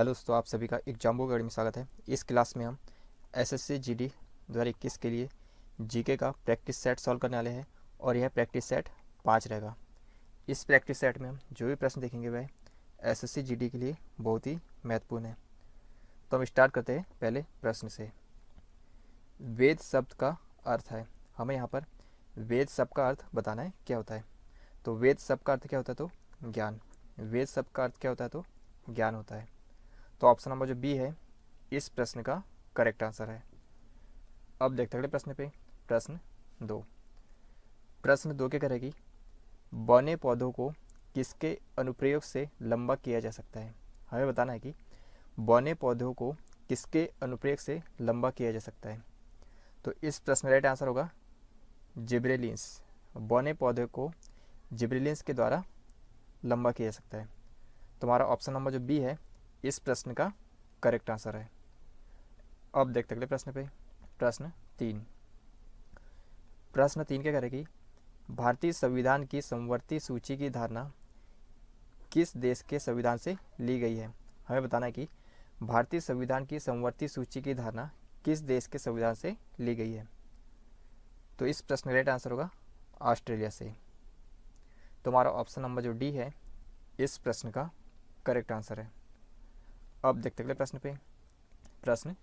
Hello दोस्तों, आप सभी का एग्जाम्बो अकेडमी में स्वागत है। इस क्लास में हम एसएससी जीडी 2021 के लिए जीके का प्रैक्टिस सेट सॉल्व करने वाले हैं और यह प्रैक्टिस सेट 5 रहेगा। इस प्रैक्टिस सेट में हम जो भी प्रश्न देखेंगे वह एसएससी जीडी के लिए बहुत ही महत्वपूर्ण है। तो हम स्टार्ट करते हैं पहले प्रश्न से। वेद शब्द का अर्थ है। हमें यहाँ पर वेद शब्द का अर्थ बताना है क्या होता है। तो वेद शब्द का अर्थ क्या होता है? तो ज्ञान। वेद शब्द का अर्थ क्या होता है? तो ज्ञान होता है। तो ऑप्शन नंबर जो बी है इस प्रश्न का करेक्ट आंसर है। अब देखते हैं अगले प्रश्न पे। प्रश्न दो क्या करेगी? बौने पौधों को किसके अनुप्रयोग से लंबा किया जा सकता है। हमें बताना है कि बौने पौधों को किसके अनुप्रयोग से लंबा किया जा सकता है। तो इस प्रश्न का राइट आंसर होगा जिब्रेलिन्स। बौने पौधे को जिब्रेलिन्स के द्वारा लंबा किया जा सकता है। तो हमारा ऑप्शन नंबर जो बी है इस प्रश्न का करेक्ट आंसर है। अब देखते अगले प्रश्न पे। प्रश्न तीन क्या करेगी? भारतीय संविधान की समवर्ती सूची की धारणा किस देश के संविधान से ली गई है। हमें बताना है कि भारतीय संविधान की समवर्ती सूची की धारणा किस देश के संविधान से ली गई है। तो इस प्रश्न का राइट आंसर होगा ऑस्ट्रेलिया से। तो हमारा ऑप्शन नंबर जो डी है इस प्रश्न का करेक्ट आंसर है। अब देखते अगले प्रश्न पे। प्रश्न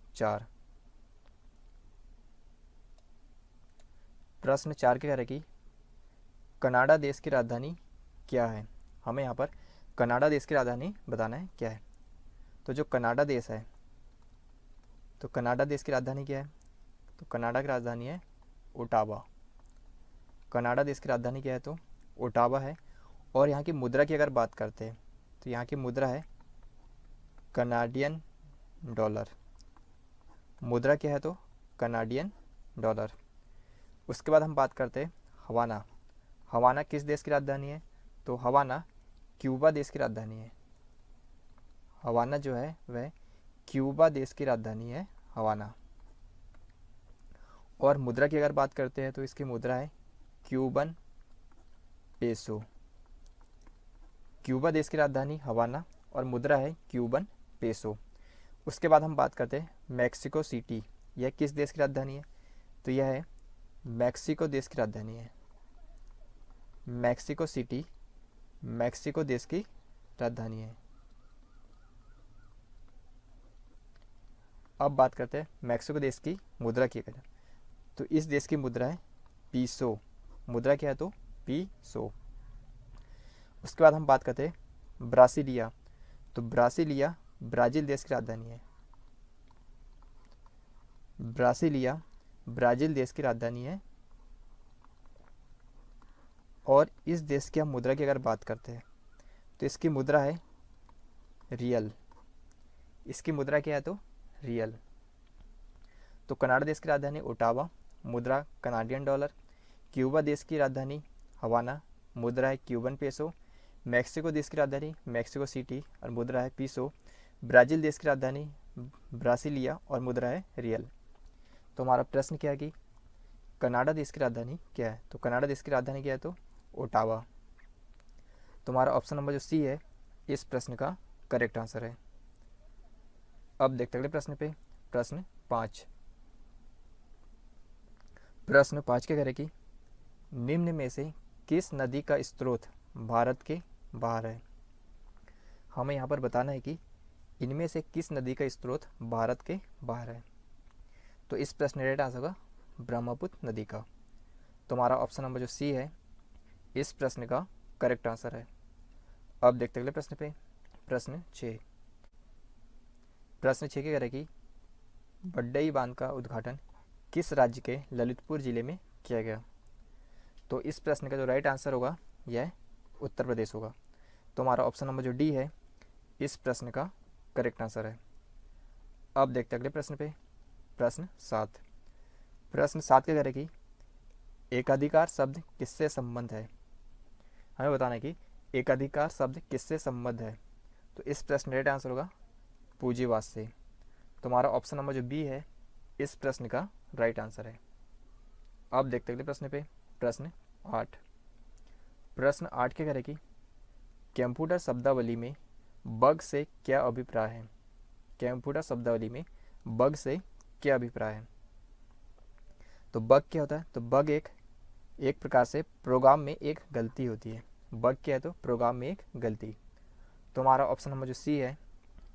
चार क्या करेगी? कनाडा देश की राजधानी क्या है। हमें यहाँ पर कनाडा देश की राजधानी बताना है क्या है। तो जो कनाडा देश है, तो कनाडा देश की राजधानी क्या है? तो कनाडा की राजधानी है ओटावा। कनाडा देश की राजधानी क्या है? तो ओटावा है। और यहाँ की मुद्रा की अगर बात करते हैं तो यहाँ की मुद्रा है कनाडियन डॉलर। मुद्रा क्या है? तो कनाडियन डॉलर। उसके बाद हम बात करते हैं हवाना। हवाना किस देश की राजधानी है? तो हवाना क्यूबा देश की राजधानी है। हवाना जो है वह क्यूबा देश की राजधानी है हवाना। और मुद्रा की अगर बात करते हैं तो इसकी मुद्रा है क्यूबन पेसो। क्यूबा देश की राजधानी हवाना और मुद्रा है क्यूबन पेसो। उसके बाद हम बात करते हैं मैक्सिको सिटी। यह किस देश की राजधानी है? तो यह है मैक्सिको देश की राजधानी है। मैक्सिको सिटी मैक्सिको देश की राजधानी है। अब बात करते हैं मैक्सिको देश की मुद्रा की अगर, तो इस देश की मुद्रा है पीसो। मुद्रा क्या है? तो पीसो। उसके बाद हम बात करते हैं ब्रासीलिया। तो ब्रासीलिया ब्राज़ील देश की राजधानी है। ब्रासीलिया ब्राज़ील देश की राजधानी है। और इस देश की हम मुद्रा की अगर बात करते हैं तो इसकी मुद्रा है रियल। इसकी मुद्रा क्या है? तो रियल। तो कनाडा देश की राजधानी ओटावा, मुद्रा कनाडियन डॉलर। क्यूबा देश की राजधानी हवाना, मुद्रा है क्यूबन पेसो। मैक्सिको देश की राजधानी मैक्सिको सिटी और मुद्रा है पीसो। ब्राज़ील देश की राजधानी ब्रासीलिया और मुद्रा है रियल। तो हमारा प्रश्न क्या है कि कनाडा देश की राजधानी क्या है? तो कनाडा देश की राजधानी क्या है? तो ओटावा। तो हमारा ऑप्शन नंबर जो सी है इस प्रश्न का करेक्ट आंसर है। अब देखते अगले प्रश्न पे। प्रश्न पाँच क्या करेगी? निम्न में से किस नदी का स्रोत भारत के बाहर है। हमें यहाँ पर बताना है कि इनमें से किस नदी का स्रोत भारत के बाहर है। तो इस प्रश्न का राइट आंसर होगा ब्रह्मपुत्र नदी का। तो हमारा ऑप्शन नंबर जो सी है इस प्रश्न का करेक्ट आंसर है। अब देखते अगले प्रश्न पे। प्रश्न छः क्या करेगी? बड्डई बांध का उद्घाटन किस राज्य के ललितपुर जिले में किया गया। तो इस प्रश्न का जो राइट आंसर होगा यह उत्तर प्रदेश होगा। तो हमारा ऑप्शन नंबर जो डी है इस प्रश्न का करेक्ट आंसर है। अब देखते अगले प्रश्न पे। प्रश्न सात क्या करेगी? एकाधिकार शब्द किससे संबंध है। हमें बताना है कि एकाधिकार शब्द किससे संबद्ध है। तो इस प्रश्न राइट आंसर होगा पूंजीवाद से। तो हमारा ऑप्शन नंबर जो बी है इस प्रश्न का राइट आंसर है। अब देखते अगले प्रश्न पे। प्रश्न आठ क्या करेगी? कंप्यूटर शब्दावली में बग से क्या अभिप्राय है। कंप्यूटर शब्दावली में बग से क्या अभिप्राय है? तो बग क्या होता है? तो बग एक प्रकार से प्रोग्राम में एक गलती होती है। बग क्या है? तो प्रोग्राम में एक गलती। तो हमारा ऑप्शन नंबर जो सी है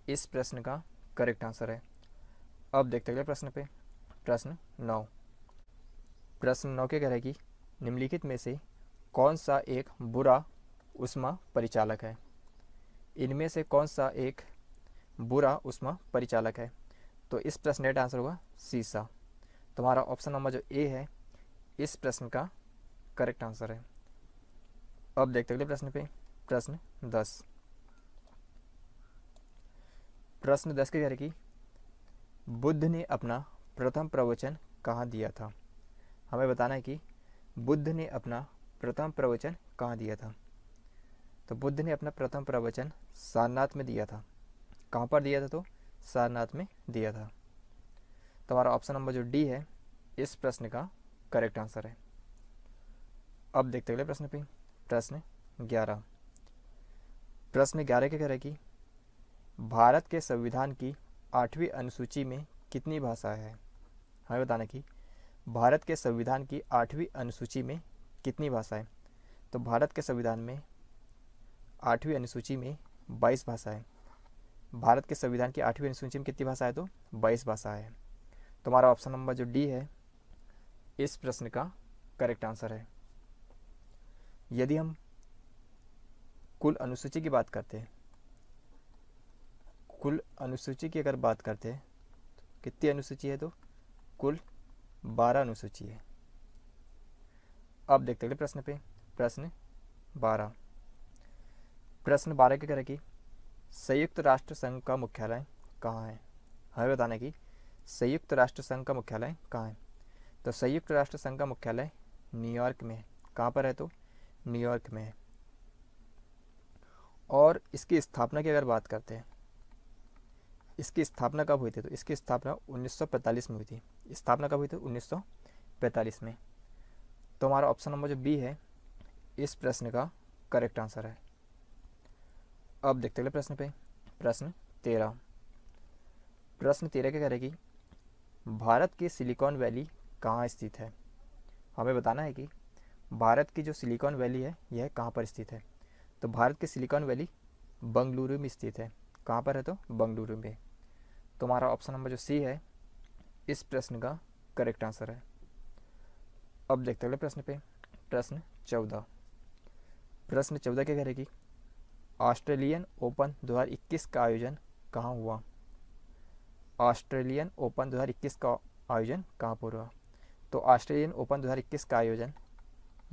इस प्रश्न का करेक्ट आंसर है। अब देखते अगले प्रश्न पे। प्रश्न 9। प्रश्न 9 क्या कह रहा है कि निम्नलिखित में से कौन सा एक बुरा ऊष्मा परिचालक है? इनमें से कौन सा एक बुरा ऊष्मा परिचालक है? तो इस प्रश्न का आंसर होगा शीशा। तुम्हारा ऑप्शन नंबर जो ए है इस प्रश्न का करेक्ट आंसर है। अब देखते अगले प्रश्न पे। प्रश्न 10। प्रश्न 10 के कह रहे कि बुद्ध ने अपना प्रथम प्रवचन कहाँ दिया था? हमें बताना है कि बुद्ध ने अपना प्रथम प्रवचन कहाँ दिया था। तो बुद्ध ने अपना प्रथम प्रवचन सारनाथ में दिया था। कहाँ पर दिया था? तो सारनाथ में दिया था। तो हमारा ऑप्शन नंबर जो डी है इस प्रश्न का करेक्ट आंसर है। अब देखते अगले प्रश्न पे। प्रश्न 11। प्रश्न 11 क्या कह रहा है कि भारत के संविधान की 8वीं अनुसूची में कितनी भाषाएं हैं? हमें बताना कि भारत के संविधान की 8वीं अनुसूची में कितनी भाषाएं? तो भारत के संविधान में 8वीं अनुसूची में 22 भाषाएं। भारत के संविधान की 8वीं अनुसूची में कितनी भाषाएं? तो 22 भाषाएं हैं। तो हमारा ऑप्शन नंबर जो डी है इस प्रश्न का करेक्ट आंसर है। यदि हम कुल अनुसूची की बात करते हैं, कुल अनुसूची की अगर बात करते हैं तो कितनी अनुसूची है? तो कुल 12 अनुसूची है। अब देखते हैं प्रश्न पे। प्रश्न 12। प्रश्न 12 के कह रहे हैं कि संयुक्त राष्ट्र संघ का मुख्यालय कहाँ है? हमें बताना है कि संयुक्त राष्ट्र संघ का मुख्यालय कहाँ है? तो संयुक्त राष्ट्र संघ का मुख्यालय न्यूयॉर्क में है। कहाँ पर है? तो न्यूयॉर्क में है। और इसकी स्थापना की अगर बात करते हैं, इसकी स्थापना कब हुई थी? तो इसकी स्थापना 1945 में हुई थी। स्थापना कब हुई थी? 1945 में। तो हमारा ऑप्शन नंबर जो बी है इस प्रश्न का करेक्ट आंसर है। अब देखते हैं प्रश्न पे। प्रश्न 13। प्रश्न 13 क्या कह रहे कि भारत की सिलिकॉन वैली कहाँ स्थित है? हमें बताना है कि भारत की जो सिलिकॉन वैली है यह कहाँ पर स्थित है। तो भारत की सिलिकॉन वैली बंगलुरु में स्थित है। कहाँ पर है? तो बंगलुरु में। तो हमारा ऑप्शन नंबर जो सी है इस प्रश्न का करेक्ट आंसर है। अब देखते हैं प्रश्न पे। प्रश्न 14। प्रश्न 14 क्या कह रहे कि ऑस्ट्रेलियन ओपन 2021 का आयोजन कहाँ हुआ? ऑस्ट्रेलियन ओपन 2021 का आयोजन कहाँ पर हुआ? तो ऑस्ट्रेलियन ओपन 2021 का आयोजन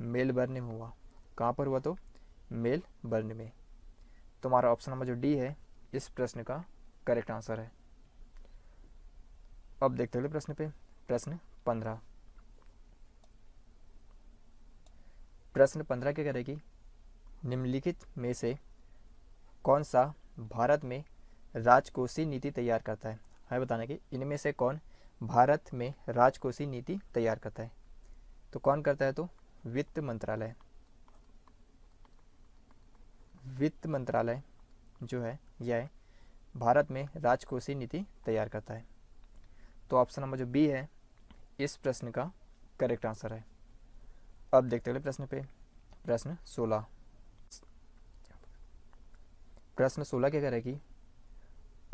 मेलबर्न में हुआ। कहाँ पर हुआ? तो मेलबर्न में। तो हमारा ऑप्शन नंबर जो डी है इस प्रश्न का करेक्ट आंसर है। अब देखते हैं प्रश्न पे। प्रश्न 15। प्रश्न 15 क्या कह रहे कि निम्नलिखित में से कौन सा भारत में राजकोषीय नीति तैयार करता है? हमें बताना कि इनमें से कौन भारत में राजकोषीय नीति तैयार करता है। तो कौन करता है? तो वित्त मंत्रालय। वित्त मंत्रालय जो है यह भारत में राजकोषीय नीति तैयार करता है। तो ऑप्शन नंबर जो बी है इस प्रश्न का करेक्ट आंसर है। अब देखते हैं प्रश्न पे। प्रश्न 16। प्रश्न 16 क्या कह रहा है कि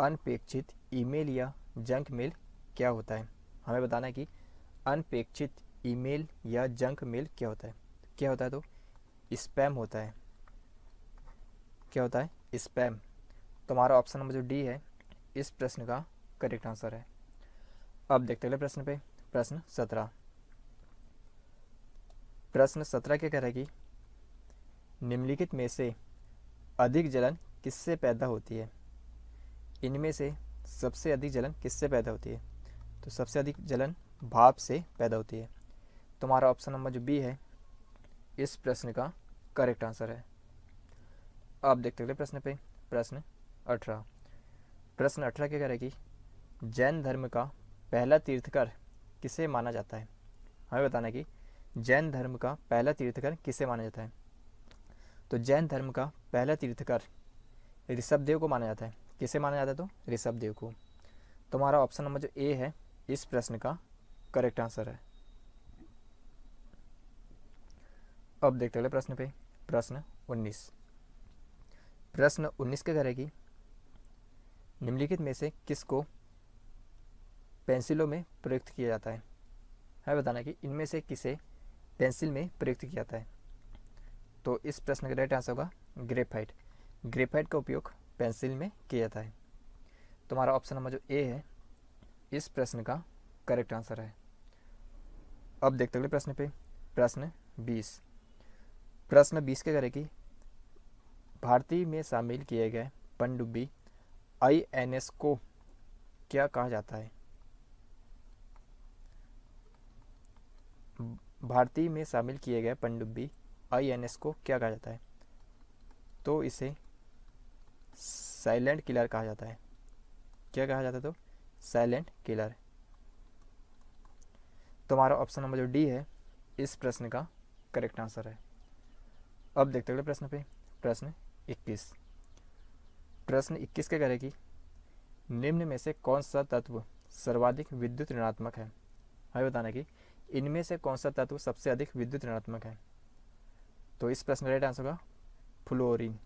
अनपेक्षित ईमेल या जंक मेल क्या होता है? हमें बताना है कि अनपेक्षित ईमेल या जंक मेल क्या होता है। क्या होता है? तो स्पैम होता है। क्या होता है? स्पैम। तो हमारा ऑप्शन नंबर जो डी है इस प्रश्न का करेक्ट आंसर है। अब देखते हैं प्रश्न पे। प्रश्न 17। प्रश्न 17 क्या कह रहा है कि निम्नलिखित में से अधिक जलन किससे पैदा होती है? इनमें से सबसे अधिक जलन किससे पैदा होती है? तो सबसे अधिक जलन भाप से पैदा होती है। तो हमारा ऑप्शन नंबर जो बी है इस प्रश्न का करेक्ट आंसर है। अब देखते हैं प्रश्न पे। प्रश्न 18। प्रश्न 18 क्या कह रहा है कि जैन धर्म का पहला तीर्थकर किसे माना जाता है? हमें बताना है कि जैन धर्म का पहला तीर्थकर किसे माना जाता है। तो जैन धर्म का पहला तीर्थकर ऋषभदेव को माना जाता है। किसे माना जाता है? तो ऋषभदेव को। तुम्हारा ऑप्शन नंबर जो ए है इस प्रश्न का करेक्ट आंसर है। अब देखते अगले प्रश्न पे, प्रश्न 19। प्रश्न 19 क्या करेगी, निम्नलिखित में से किसको पेंसिलों में प्रयुक्त किया जाता है? हमें बताना कि इनमें से किसे पेंसिल में प्रयुक्त किया जाता है। तो इस प्रश्न का राइट आंसर होगा ग्रेफाइट। ग्रेफाइट का उपयोग पेंसिल में किया जाता है। तुम्हारा ऑप्शन नंबर जो ए है इस प्रश्न का करेक्ट आंसर है। अब देखते अगले प्रश्न पे, प्रश्न 20। प्रश्न 20 क्या करेगी, भारतीय में शामिल किए गए पनडुब्बी INS को क्या कहा जाता है? भारतीय में शामिल किए गए पनडुब्बी INS को क्या कहा जाता है? तो इसे साइलेंट किलर कहा जाता है। क्या कहा जाता है? तो साइलेंट किलर। तुम्हारा ऑप्शन नंबर जो डी है इस प्रश्न का करेक्ट आंसर है। अब देखते अगले प्रश्न पे, प्रश्न 21। प्रश्न 21 क्या करेगी, निम्न में से कौन सा तत्व सर्वाधिक विद्युत ऋणात्मक है? हमें बताना कि इनमें से कौन सा तत्व सबसे अधिक विद्युत ऋणात्मक है। तो इस प्रश्न का राइट आंसर होगा फ्लोरीन।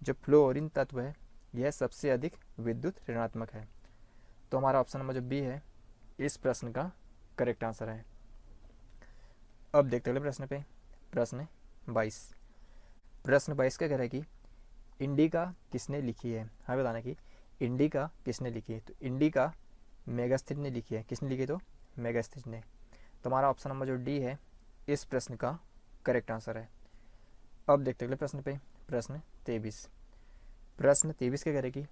जो फ्लोरीन तत्व है यह सबसे अधिक विद्युत ऋणात्मक है। तो हमारा ऑप्शन नंबर जो बी है इस प्रश्न का करेक्ट आंसर है। अब देखते अगले प्रश्न पे, प्रश्न 22। प्रश्न 22 क्या कह रहा है कि इंडिका किसने लिखी है? हमें बताना कि इंडिका किसने लिखी है। तो इंडिका मेगास्थित ने लिखी है। किसने लिखी? तो मेगास्थित ने। तो हमारा ऑप्शन नंबर जो डी है इस प्रश्न का करेक्ट आंसर है। अब देखते अगले प्रश्न पे, प्रश्न 23। प्रश्न 23 क्या करेगी,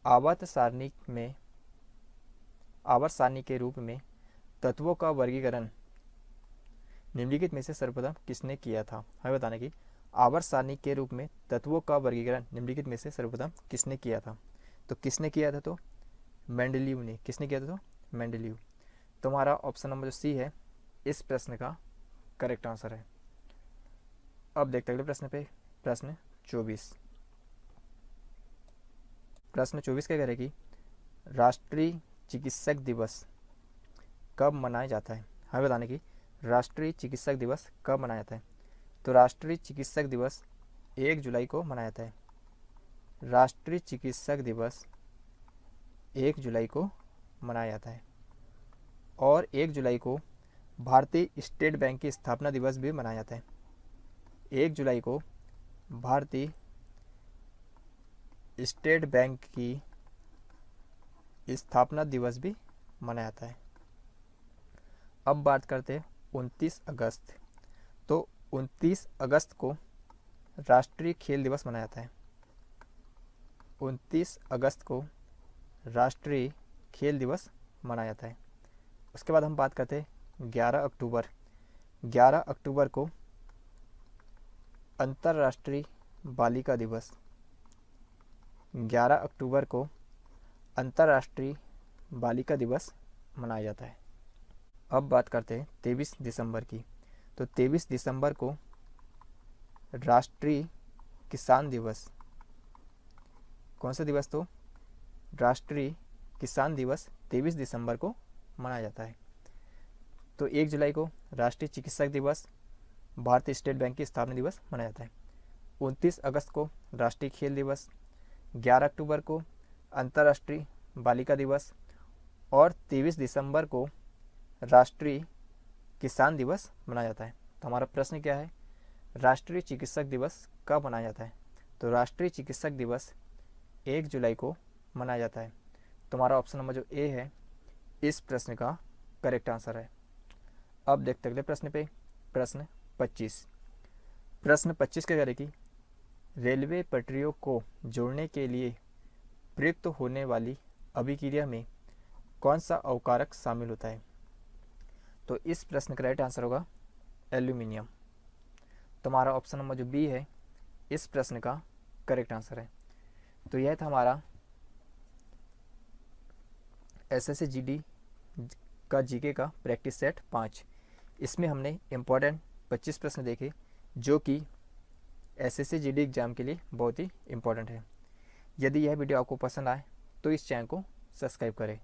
आवर्त सारणी के रूप में तत्वों का वर्गीकरण निम्नलिखित में से सर्वप्रथम किसने किया था? हमें बताना कि आवर्त सारणी के रूप में तत्वों का वर्गीकरण निम्नलिखित में से सर्वप्रथम किसने किया था? तो किसने किया था? तो मेंडलीव ने। किसने किया था? तो मेंडलीव। तुम्हारा ऑप्शन नंबर जो सी है इस प्रश्न का करेक्ट आंसर है। अब देखते अगले प्रश्न पे, प्रश्न 24। प्रश्न 24 क्या करेगी, राष्ट्रीय चिकित्सक दिवस कब मनाया जाता है? हमें बताने की राष्ट्रीय चिकित्सक दिवस कब मनाया जाता है। तो राष्ट्रीय चिकित्सक दिवस 1 जुलाई को मनाया जाता है। राष्ट्रीय चिकित्सक दिवस 1 जुलाई को मनाया जाता है। और 1 जुलाई को भारतीय स्टेट बैंक की स्थापना दिवस भी मनाया जाता है। 1 जुलाई को भारतीय स्टेट बैंक की स्थापना दिवस भी मनाया जाता है। अब बात करते हैं 29 अगस्त। तो 29 अगस्त को राष्ट्रीय खेल दिवस मनाया जाता है। 29 अगस्त को राष्ट्रीय खेल दिवस मनाया जाता है। उसके बाद हम बात करते हैं 11 अक्टूबर। 11 अक्टूबर को अंतर्राष्ट्रीय बालिका दिवस। 11 अक्टूबर को अंतर्राष्ट्रीय बालिका दिवस मनाया जाता है। अब बात करते हैं 23 दिसंबर की। तो 23 दिसंबर को राष्ट्रीय किसान दिवस। कौन सा दिवस? तो राष्ट्रीय किसान दिवस 23 दिसंबर को मनाया जाता है। तो 1 जुलाई को राष्ट्रीय चिकित्सक दिवस, भारतीय स्टेट बैंक की स्थापना दिवस मनाया जाता है। 29 अगस्त को राष्ट्रीय खेल दिवस, 11 अक्टूबर को अंतर्राष्ट्रीय बालिका दिवस और 23 दिसंबर को राष्ट्रीय किसान दिवस मनाया जाता है। तो हमारा प्रश्न क्या है, राष्ट्रीय चिकित्सक दिवस कब मनाया जाता है? तो राष्ट्रीय चिकित्सक दिवस 1 जुलाई को मनाया जाता है। तुम्हारा ऑप्शन नंबर जो ए है इस प्रश्न का करेक्ट आंसर है। अब देखते अगले प्रश्न पे, प्रश्न 25। प्रश्न 25 क्या करेगी, रेलवे पटरियों को जोड़ने के लिए प्रयुक्त होने वाली अभिक्रिया में कौन सा अवकारक शामिल होता है? तो इस प्रश्न का राइट आंसर होगा एल्यूमिनियम। तुम्हारा ऑप्शन नंबर जो बी है इस प्रश्न का करेक्ट आंसर है। तो यह था हमारा SSC GD का जीके का प्रैक्टिस सेट 5। इसमें हमने इम्पोर्टेंट 25 प्रश्न देखे जो कि SSC GD एग्जाम के लिए बहुत ही इम्पोर्टेंट है। यदि यह वीडियो आपको पसंद आए तो इस चैनल को सब्सक्राइब करें।